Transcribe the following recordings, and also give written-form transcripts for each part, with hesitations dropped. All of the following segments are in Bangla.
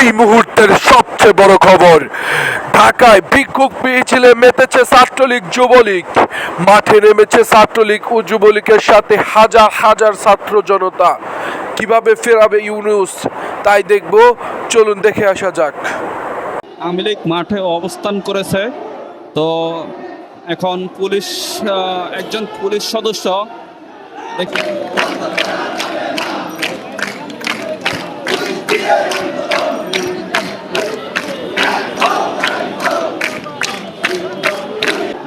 এই মুহূর্তের সবচেয়ে বড় খবর, ঢাকায় বিক্ষোভ মিছিলে মেতেছে ছাত্রলীগ যুবলীগ। মাঠে নেমেছে ছাত্রলীগ ও যুবলীগের সাথে হাজার হাজার ছাত্র জনতা। কিভাবে ফেরাবে ইউনূস তাই দেখব, চলুন দেখে আসা যাক। আওয়ামী লীগ মাঠে অবস্থান করেছে, তো এখন পুলিশ একজন পুলিশ সদস্য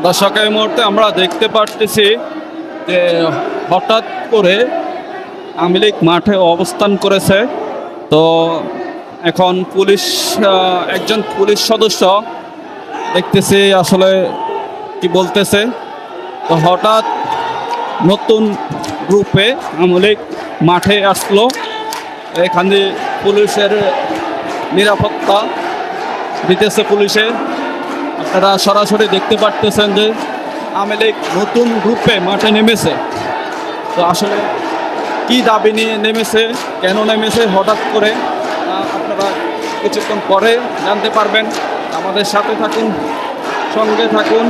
দর্শক, এই মুহূর্তে আমরা দেখতে পারতেছি যে হঠাৎ করে আওয়ামী লীগ মাঠে অবস্থান করেছে, তো এখন পুলিশ একজন পুলিশ সদস্য দেখতেছি আসলে কি বলতেছে। তো হঠাৎ নতুন গ্রুপে আওয়ামী লীগ মাঠে আসলো, এখানে পুলিশের নিরাপত্তা দিতেছে পুলিশে। আপনারা সরাসরি দেখতে পারতেছেন যে আওয়ামী লীগ নতুন গ্রুপে মাঠে নেমেছে। তো আসলে কি দাবি নিয়ে নেমেছে, কেন নেমেছে হঠাৎ করে, আপনারা কিছুক্ষণ পরে জানতে পারবেন। আমাদের সাথে থাকুন, সঙ্গে থাকুন,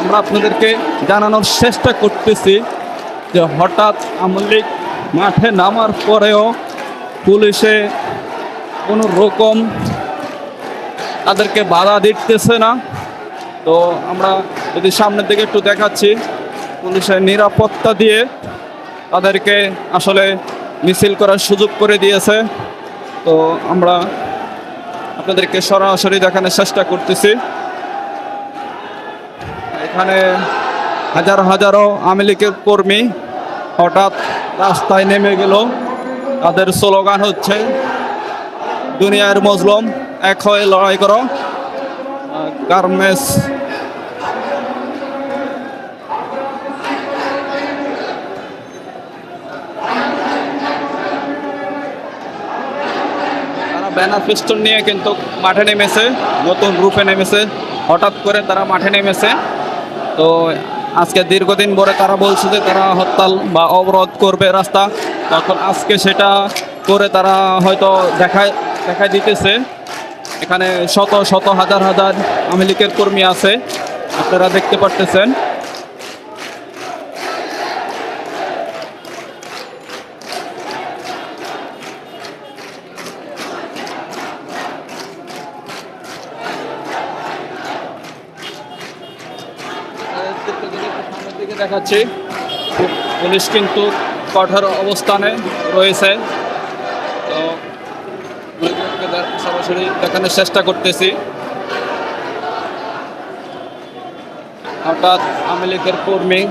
আমরা আপনাদেরকে জানানোর চেষ্টা করতেছি যে হঠাৎ আওয়ামী লীগ মাঠে নামার পরেও পুলিশে কোনো রকম তাদেরকে বাধা দিতেছে না। তো আমরা যদি সামনের দিকে একটু দেখাচ্ছি, পুলিশের নিরাপত্তা দিয়ে তাদেরকে আসলে মিছিল করার সুযোগ করে দিয়েছে। তো আমরা আপনাদেরকে সরাসরি দেখানোর চেষ্টা করতেছি। এখানে হাজার হাজারো আওয়ামী লীগের কর্মী হঠাৎ রাস্তায় নেমে গেল। তাদের স্লোগান হচ্ছে দুনিয়ার মজলুম এক হয়ে লড়াই করো। গার্মেন্টস ব্যানার পিস্টন নিয়ে কিন্তু মাঠে নেমেছে, নতুন রূপে নেমেছে, হঠাৎ করে তারা মাঠে নেমেছে। তো আজকে দীর্ঘদিন পরে তারা বলছে যে তারা হরতাল বা অবরোধ করবে রাস্তা, তখন আজকে সেটা করে তারা হয়তো দেখায় দিতেছে। এখানে শত শত হাজার হাজার আওয়ামী লীগের কর্মী আছে, আপনারা দেখতে পারতেছেন। দেখাচ্ছি পুলিশ কিন্তু কঠোর অবস্থানে রয়েছে। তো সরাসরি দেখানোর চেষ্টা করতেছি। হঠাৎ আওয়ামী লীগের কর্মী